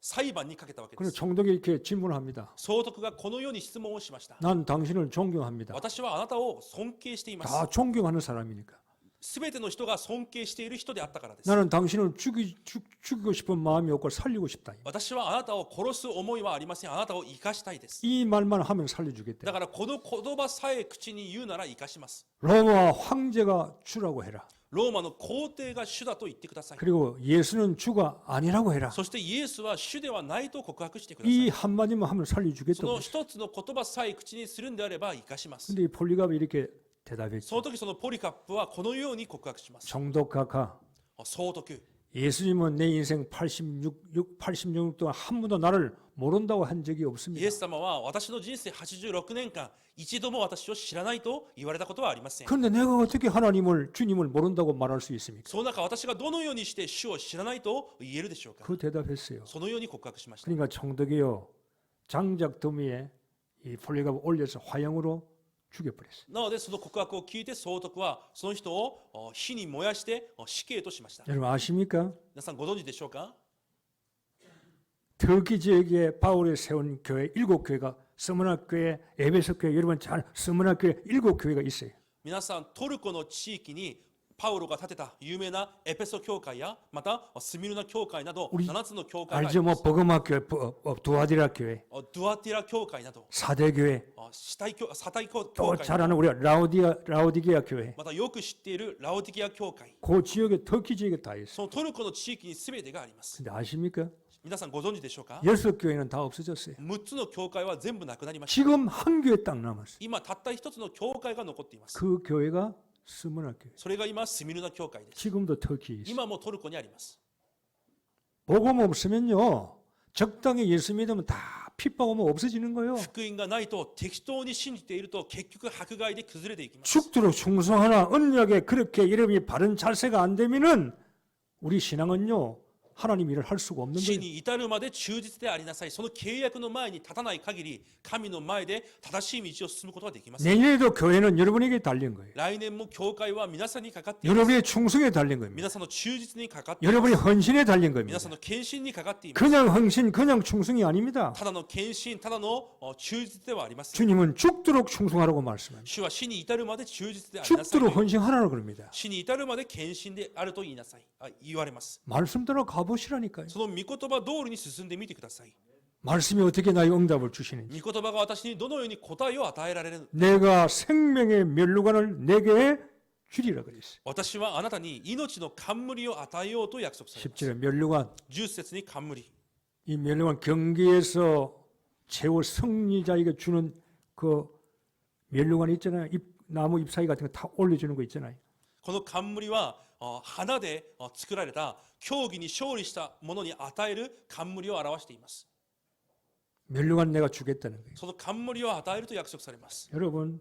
裁判にかけたわけで 그래서 す。 총독이 이렇게 질문합니다. 総督がこのように質問をしました。 난 당신을 존경합니다. 私はあなたを尊敬しています。 다 존경하는 사람이니까. すべての人が尊敬している人であったからです。 나는 당신을 죽이고 싶은 마음이 없고 살리고 싶다. 私はあなたを殺す思いはありません。あなたを生かしたいです。 이 말만 하면 だ 살려주겠다. からこの言葉さえ口に言うなら生かします。 로마 황제가 주라고 해라. ローマの皇帝が主だと言ってください。 그리고 예수는 주가 아니라고 해라. そしてイエスは主ではないと告白してくださ 이 い。 한마디만 하면 そ 살려주겠다고. の一つの言葉さえ口にするんであれば生かします。 근데 이 폴리갑이 이렇게 대답했죠. その時そのポリカップはこのように告白します。 총독각하, 総督、 예수님은 내 인생 86년 동안 한 번도 나를 모른다고 한 적이 イ 없습니다. エス様は私の人生86年間一度も私を知らないと言われたことはありません。 그런데 내가 어떻게 주님을 모른다고 말할 수 있습니까? その中私がどのようにして主を知らないと言えるでしょうか。 그 대답했어요. そのように告白しました。 그러니까 총독이요, 장작 더미에 이 폴리갑을 올려서 화형으로 죽여버렸어요. なのでその告白を聞いて総督はその人を火に燃やして死刑としました。 여러분 아십니까? 皆さんご存知でしょうか。 터키 지역에 바울이 세운 교회 7교회가 서문화 교회, 에베소 교회, 여러분 잘 서문화 교회 7교회가 있어요. 皆さんトルコの地域にパウロが建てた有名なエペソ教会やまたスミルナ教会など 우리 7つの教会があり 알죠? ま 뭐 す。 버거마 교회, 두아디라 교회, ドアティラ教会など 사대 교회, サタイ教 또 会 잘 아는 우리 라우디게아 교회. またよく知っているラオディケア教会、 그 지역에 터키 지역에 다 있어요. そのトルコの地域に全てがあります。 근데 아십니까? 皆さんご存知でしょうか？ 6교회는 다 없어졌어요. 6つの教会は全部なくなりました。 지금 한 교회 딱 남았어요. 今たった一つの教会が残っています。 그 교회가 스무나 교회. それが今スミルナ教会です。 지금도 터키에 있어요. 今もトルコにあります。 복음 없으면요. 적당히 예수 믿으면 다 핍박 오면 없어지는 거예요. 福音がないと適当に信じていると結局迫害で崩れていきます。 죽도록 충성하나 언약에 그렇게 이름이 바른 자세가 안 되면은 우리 신앙은요. 하나님 일을 할 수가 없는 死 거예요. に至るまで忠実でありなさい。その契約の前に立たない限り、神の前で正しい道を進むことはできません。 내년에도 교회는 여러분에게 달린 거예요. 来年も教会は皆さんにかかっています。 여러분의 충성에 달린 겁니다. 皆さんの忠実にかかっています。 여러분의 헌신에 달린 皆 겁니다. さんの献身にかかっています。 그냥 헌신, 그냥 충성이 아닙니다. ただの献身、ただの忠実ではありません。 주님은 죽도록 충성하라고 말씀합니다. 主は死に至るまで忠実でありなさいと 죽도록 いう。 헌신하라고 그럽니다. 死に至るまで献身であると言いなさい。言われます。 말씀대로 가보시라니까요. その御言葉通りに進んでみてください。 말씀이 어떻게 나에게 응답을 주시는지. 御言葉が私にどのように答えを与えられる。 내가 생명의 멸류관을 내게 주리라 그랬어요. 私はあなたに命の冠を与えようと約束されます。 10절에 멸류관. 10節に冠。 이 멸류관 경기에서 최후 승리자에게 주는 그 멸류관 있잖아요. 나무 잎사귀 같은 거 다 올려주는 거 있잖아요. この冠は花で作られた競技に勝利した者に与える冠を表しています。 멸류관 내가 주겠다는 거예요. その冠を与えると約束されます。 여러분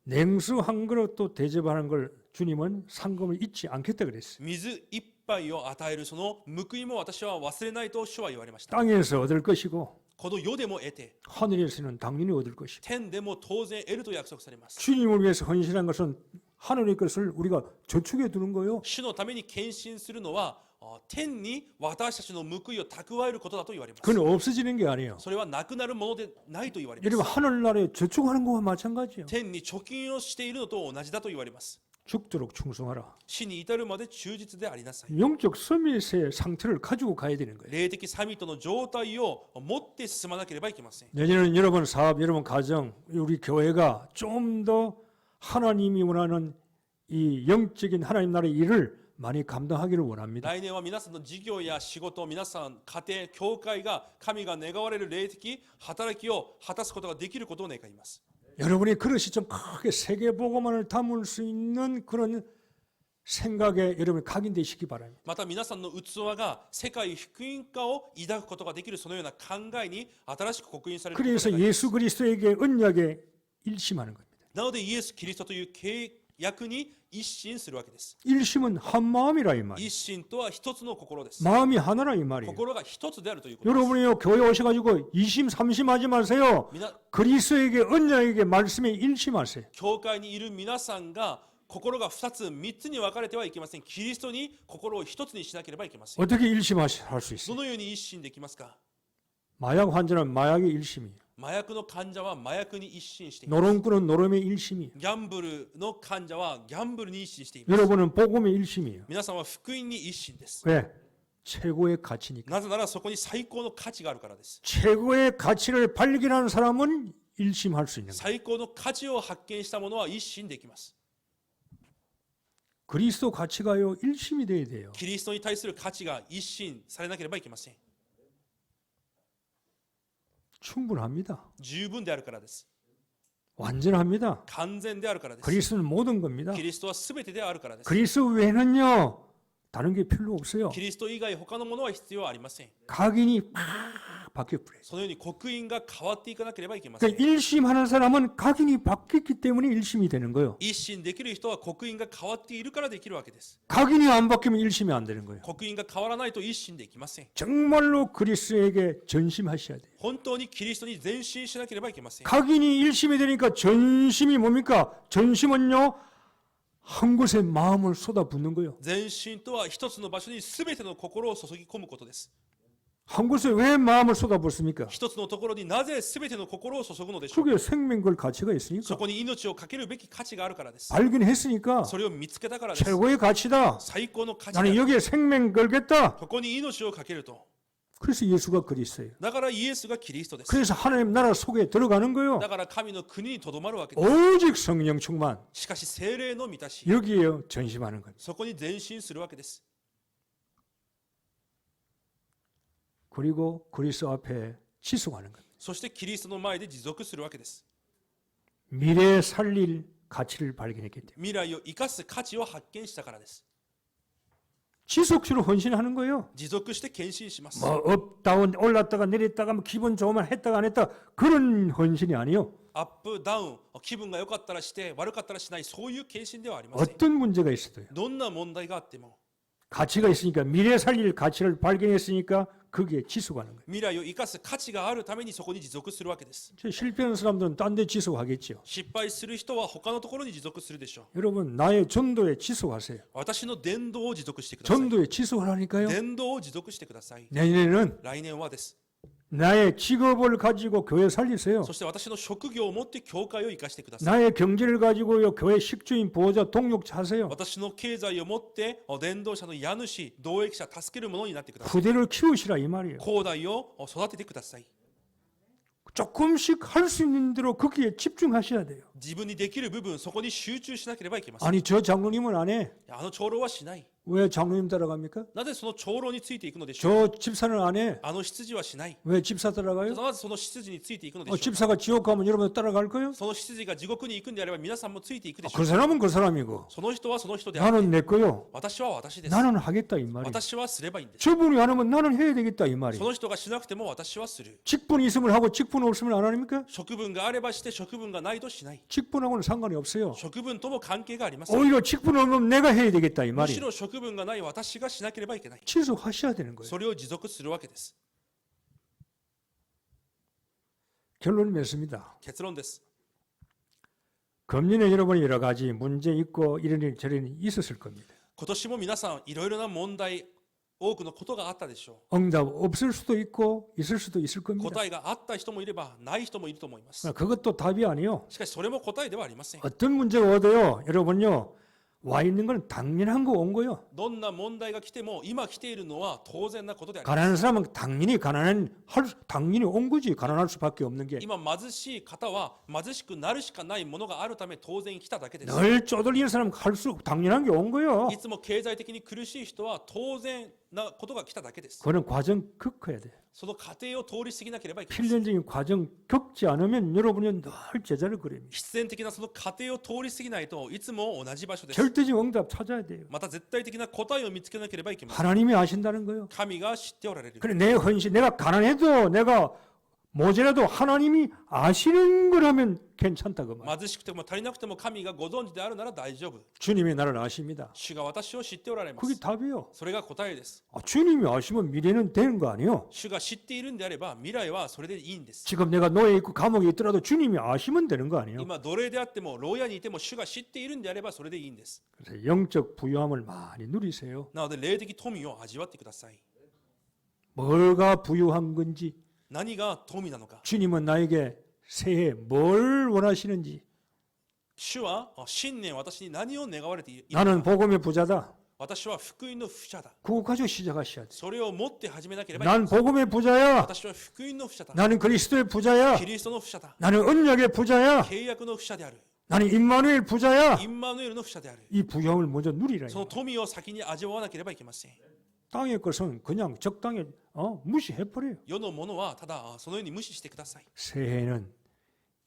냉수 한 그릇도 대접하는 걸 주님은 상금을 잊지 않겠다 그랬어요. 水一杯を与えるその報いも私は忘れないと主は言われました。 땅에서 얻을 것이고 この世でも得て 하늘에서는 당연히 얻을 것이고 天でも当然得ると約束されます。 주님을 위해서 헌신한 것은 하늘의 것을 우리가 저축해 두는 거예요. 主のために献身するのは天に私たちの報いを蓄えることだと言われます。 그건 없어지는 게 아니에요. それはなくなるものでないと言われま 여러분 す。 하늘나라에 저축하는 거와 마찬가지예요. 天に貯金をしているのと同じだと言われます。 죽도록 충성하라. 死に至るまで忠実でありなさい。 영적 서밋의 상태를 가지고 가야 되는 거예요. 霊的サミットの状態を持って進まなければいけません。 내년에는 여러분 사업, 여러분 가정, 우리 교회가 좀 더 하나님이 원하는 이 영적인 하나님 나라의 일을 많이 감당하기를 원합니다. 来年は皆さんの事業や仕事、皆さん、家庭、教会が神が願われる霊的働きを果たすことができることを願います。 여러분의 그릇이 좀 크게 세계복음만을 담을 수 있는 그런 생각에 여러분이 각인되시기 바랍니다. また皆さんの器が世界福音化を抱くことができるそのような考えに新しく刻印されることを願います。 그래서 예수 그리스도에게 언약에 일심하는 겁니다. なのでイエス・キリストという契約に一心するわけです。 일심은 한 마음이라 이 말이에요. 一心とは一つの心です。 마음이 하나라 이 말이에요. 心が一つであるということです。 여러분이요 교회 오셔가지고 이심 삼심하지 마세요. みな 그리스도에게 언약에게 말씀에 일심하세요. 教会にいる皆さんが心が2つ、3つに分かれてはいけません。キリストに心を1つにしなければいけません。 어떻게 일심할 수 ど 있어요? のように一心できますか？ 마약 환자는 마약의 일심이에요. 麻薬の患者は麻薬に一心しています。 노름꾼은 노름의 일심이에요. ギャンブルの患者はギャンブルに一心しています。 여러분은 복음의 일심이에요. 皆さんは福音に一心です。 왜? 최고의 가치니까. なぜならそこに最高の価値があるからです。 최고의 가치를 발견하는 사람은 일심할 수 있는 거예요. 最高の価値を発見した者は一心できます。 그리스도 가치가요 일심이 돼야 돼요. キリストに対する価値が一心されなければいけません。 충분합니다. 十分であるからです。 완전합니다. 完全であるからです。 그리스도는 모든 겁니다. キリストは全てであるからです。 그리스도 외에는요 다른 게 필요 없어요. キリスト以外他のものは必要ありません。 각인이 팍 바뀌어버려요. そのように刻印が変わっていかなければいけません。 그러니까 일심하는 사람은 각인이 바뀌었기 때문에 일심이 되는 거예요. 一心できる人は刻印が変わっているからできるわけです。 각인이 안 바뀌면 일심이 안 되는 거예요. 刻印が変わらないと一心できません。 정말로 그리스도에게 전심하셔야 돼요. 本当にキリストに前進しなければいけません。 각인이 일심이 되니까 전심이 뭡니까? 전심은요 한 곳에 마음을 쏟아붓는 거예요. 前進とは一つの場所に全ての心を注ぎ込むことです。 한 곳에 왜 마음을 쏟아붓습니까? 一つのところになぜ全ての心を注ぐのでしょうか。 그게 생명걸 가치가 そ 있으니까 こに命をかけるべき価値があるからです。 발견했으니까 それを見つけたからです。 최고의 가치다. 最高の価値だ。 나는 여기에 생명 걸겠다. ここに命をかけると。 그래서 예수가 그리스도예요. だからイエスがキリストです。 그래서 하나님 나라 속에 들어가는 거예요. だから神の国にとどまるわけです。 오직 성령 충만. しかし聖霊の満たし、 여기에 전심하는 겁니다. そこに前進するわけです。 그리고 그리스도 앞에 지속하는 겁니다. そしてキリストの前で持続するわけです。 미래 살릴 가치를 발견했기 때문에 未来を生かす価値を発見したからです。 지속적으로 헌신하는 거예요. 持続して献身します。 뭐 업다운 올랐다가 내렸다가 뭐 기분 좋으면 했다가 안 했다 그런 헌신이 아니요. アップダウン、気分が良かったらして悪かったらしない、そういう献身ではありません。 어떤 문제가 있어도요. どんな問題があっても 가치가 있으니까 미래 살릴 가치를 발견했으니까 거기에 지속하는 거예요. 未来を生かす価値があるためにそこに持続するわけです。 실패하는 사람들은 딴 데 지속하겠죠. 失敗する人は他のところに持続するでしょう。 여러분 나의 전도에 지속하세요. 私の伝道を持続してください。 전도에 지속하라니까요. 伝道を持続してください。 내년에는 来年はです。 나의 직업을 가지고 교회 살리세요. そして私の職業を持って教会を生かしてください。 나의 경제를 가지고요 교회 식주인 보호자 동력자 하세요. 私の経済を持って伝道者の家主、同益者、助ける者になってください。 후대를 키우시라 이 말이에요. 後代を育ててください。 조금씩 할 수 있는 대로 거기에 집중하셔야 돼요. 自分にできる部分、そこに集中しなければいけません。 아니 저 장로님은 안 해. あの長老はしない。 왜 장로님 따라갑니까? なぜその長老についていくのでしょう。 저 집사는 안 해. あの執事はしない。 왜 집사 따라가요? なぜその執事についていくのでしょう。 집사가 지옥 가면 여러분 따라갈 거예요? その執事が地獄に行くんであれば皆さんもついていくでしょ 그 う。 사람은 그 사람이고 その人はその人である。 나는 내 거요. 私は私です。 나는 하겠다 이 말이에요. 私はすればいいんです。 저분이 안 하면 나는 해야 되겠다 이 そ 말이에요. の人がしなくても私はする。 직분이 있으면 하고 직분 없으면 안 합니까? 職分があればして職分がないとしない。 직분하고는 상관이 없어요. 職分とも関係がありません。 오히려 직분 없으면 내가 해야 되겠다 이 むし 말이에요. ろ職分がない私がしなければいけない。 지속하셔야 되는 거예요. それを持続するわけです。 결론은 맺습니다. 結論です。 금년에 여러분이 여러 가지 문제 있고 이런 일 저런 일 있었을 겁니다. 今年も皆さんいろいろな問題、多くのことがあったでしょ 응답 없을 수도 있고 있을 수도 있을 う。 겁니다. 答えがあった人もいればない人もいると思います。 그것도 답이 아니요. しかしそれも答えではありません。 어떤 문제가 와도요. 여러분요. 와 있는 건 당연한 거 온 거요. どんな問題が来ても今来ているのは当然なことであります。 가난한 사람은 당연히 온 거지. 가난할 수밖에 없는 게. 今貧しい方は貧しくなるしかないものがあるため当然来ただけです。 늘 쪼들리는 사람은 할수록 당연한 게 온 거요. いつも経済的に苦しい人は当然なことが来ただけです。 그는 과정 겪어야 돼. その過程を通り過ぎなければいけません。 필연적인 과정 겪지 않으면 여러분은 늘 제자를 그립니다. 必然的なその過程を通り過ぎないといつも同じ場所です。 절대적 응답 찾아야 돼요. また絶対的な答えを見つけなければいけません。 하나님이 아신다는 거요. 神が知っておられる。 그래 내 헌신 내가 가난해도 내가 모자라도 하나님이 아시는 거라면 괜찮다 그 말. 貧しくても足りなくても神がご存知であるなら大丈夫。 주님이 나를 아십니다. 主が私を知っておられま 그게 す。 답이요. それが答えです。 주님이 아시면 미래는 되는 거 아니에요. 主が知っているんであれば未来はそれでいいんです。 지금 내가 노예에 있고 감옥에 있더라도 주님이 아시면 되는 거 아니에요. 今奴隷であっても牢屋にいても主が知っているんであればそれでいいんです。 그래서 영적 부유함을 많이 누리세요. なので霊的富を味わってください。 뭐가 부유한 건지 何が富なのか。 주님은 나에게 새해 뭘 원하시는지 主は新年私に何を願われているの 나는 か。 복음의 부자다. 私は福音の不者だ。 그거 가지고 시작하셔야 돼. それを持って始めなければいけない。 난 복음의 부자야. 私は福音の不者だ。 나는 그리스도의 부자야. キリストの不者だ。 나는 언약의 부자야. 契約の不者である。 나는 임마누엘 부자야. インマヌエルの不者である。 이 부유함을 먼저 누리라. その富を先に味わわなければいけません。 땅의 것은 그냥 적당히 무시해버려요. 世のものはただそのように無視してください。 새해에는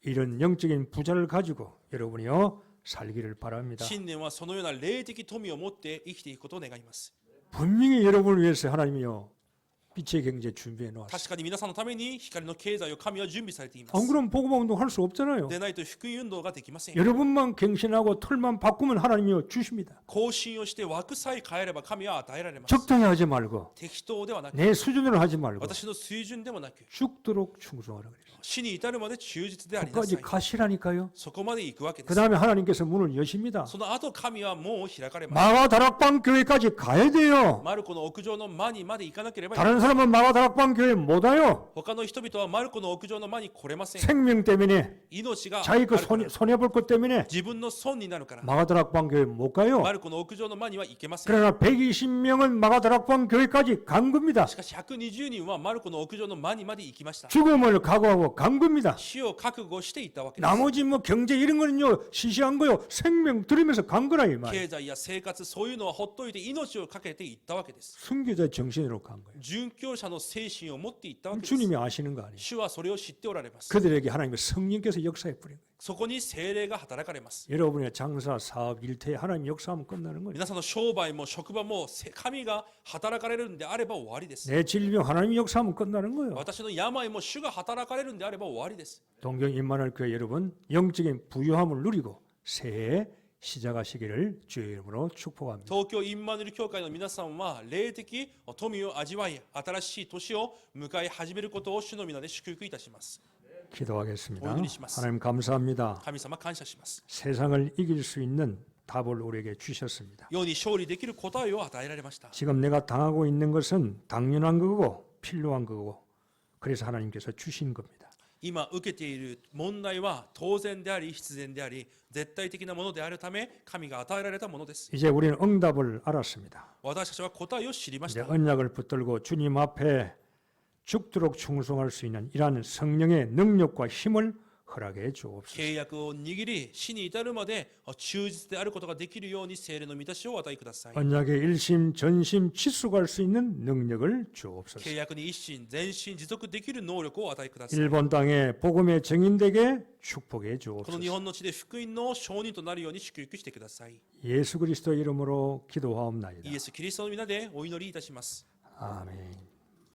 이런 영적인 부자를 가지고 여러분이요 살기를 바랍니다. 新年はそのような霊的富を持って生きていくことを願います。 분명히 여러분을 위해서 하나님이요 빛의 경제 준비해 놓았어요. 確かに皆さんのために光の経済を神は準備されていま 안 す。 그러면 복음 운동 할 수 없잖아요. でないと福音運動ができません。 여러분만 갱신하고 틀만 바꾸면 하나님이요 주십니다. 更新をして枠さえ変えれば神は与えられます。 적당히 하지 말고 適当ではなく、 내 수준으로 하지 말고 私の水準でもなく、 죽도록 충성하라 그래요. 死に至るまで忠実でありなさ 끝까지 い。 가시라니까요. そこまで行くわけで 그 す。 다음에 하나님께서 문을 여십니다. その後神は門を開かれます。 마가 다락방 교회까지 가야 돼요. マルコの屋上の間にまで行かなければいけない。 다른 사람은 마가 다락방 교회 못 와요. 他の人々はマルコの屋上の間に来れません。 생명 때문에 命があ 자기 る 그 から 손해 볼 것 때문에 自分の損になるから、 마가 다락방 교회 못 가요. マルコの屋上の間には行けません。 그러나 120명은 마가 다락방 교회까지 간 겁니다. しかし120人はマルコの屋上の間にまで行きました。 죽음을 각오하고 간 겁니다. 死を覚悟していったわけです。 나머지 뭐 경제 이런 거는요 시시한 거요. 생명 들으면서 간 거라 이 말. 経済や生活そういうのはほっといて命をかけていったわけです。 순교자 정신으로 간 거예요. 殉教者の精神を持っていったわけです。 주님이 아시는 거 아니에요. 主はそれを知っておられます。 그들에게 하나님의 성령께서 역사해 버린 거예요. そこに聖霊が働かれます。 여러분의 장사, 사업, 일터에 하나님 역사하면 끝나는 거예요. 皆さんの商売も職場も神が働かれるんであれば終わりです。 내 질병 하나님 역사하면 끝나는 거예요. 私の病も主が働かれるんであれば終わりです。 동경 임마누엘 교회 여러분 영적인 부유함을 누리고 새해 시작하시기를 주의 이름으로 축복합니다. 東京インマヌエル教会の皆さんは霊的富を味わい、新しい年を迎え始めることを主の皆で祝福いたします。 기도하겠습니다. 오늘이시마스. 하나님 감사합니다. 神様感謝します。 세상을 이길 수 있는 답을 우리에게 주셨습니다. 世に勝利できる答えを与えられました。 지금 내가 당하고 있는 것은 당연한 거고 필요한 거고 그래서 하나님께서 주신 겁니다. 今受けている問題は当然であり必然であり絶対的なものであるため神が与えられたものです。 이제 우리는 응답을 알았습니다. 私たちは答えを知りまし 이제 た。 언약을 붙들고 주님 앞에 죽도록 충성할 수 있는 이러한 성령의 능력과 힘을 허락해 주옵소서. 契約を握り死に至るまで忠実であることができるように聖霊の満たしをお与えください。 언약의 일심 전심 지속할 수 있는 능력을 주옵소서. 契約に一心全身持続できる能力をお与えください。 일본 땅에 복음의 증인되게 축복해 この日 주옵소서. 本の地で福音の証人となるように祝福してください。 예수 그리스도 이름으로 기도하옵나이다. イエス・キリストの皆でお祈りいたします。 아멘.